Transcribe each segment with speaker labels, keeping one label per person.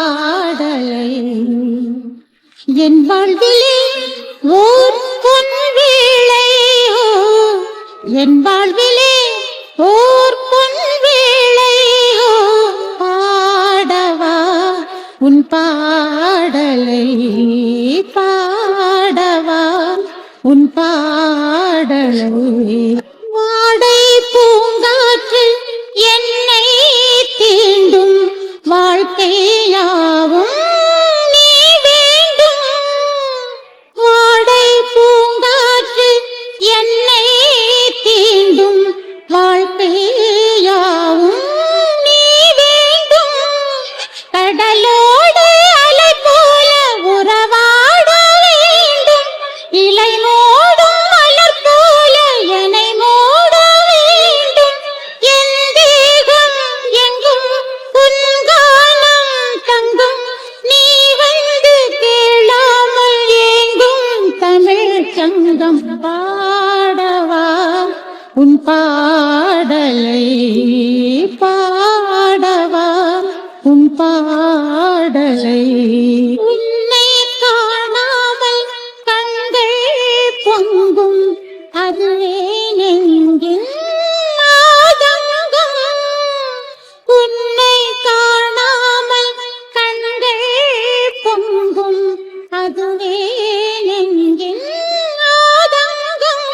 Speaker 1: பாடலை என் வாழ்விலே ஓர் பொன் வேளையோ என் வாழ்விலே ஓர் பொன் வேளையோ பாடவா உன் பாடலை பாடவா உன் பாடலை வாடை பூங்காற்று என்னை தீண்டும் வாழ்க்கையாவும் நீ வேண்டும் வாடை பூங்காற்று என்னை தீண்டும் வாழ்க்கையாவும் நீ வேண்டும் கடலோடு அலை போல உறவாட வேண்டும் இலை மோடும் மலர் போல என்னை மூட வேண்டும் என் தேகம் எங்கும் பொன்கானம் தங்கும் நீ வந்து கேளாமல் ஏங்கும் தமிழ் சங்கம் பாடவா உன் பாடலை பாடவா உன் பாடலை உன்னை காணாமல் கண்கள் பொங்கும் அதுவே நெஞ்சின் ஆதங்கம் உன்னை காணாமல் கண்கள் பொங்கும் அதுவே நெஞ்சின் ஆதங்கம்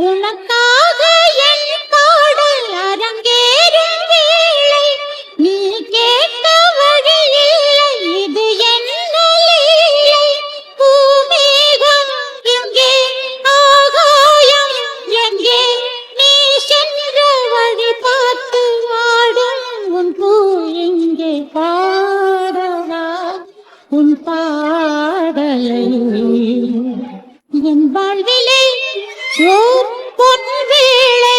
Speaker 1: உனக்காக என் பாடல் அரங்கேறும் வேளை நீ கேட்க வழியில்லை இது என்ன லீலை பூமேகம் எங்கே ஆகாயம் எங்கே நீ சென்ற வழி பார்த்து ஆடும் உன் பூ எங்கே பாடவா உன் பாடலை என் வாழ்விலே ஓர் பொன் வேளை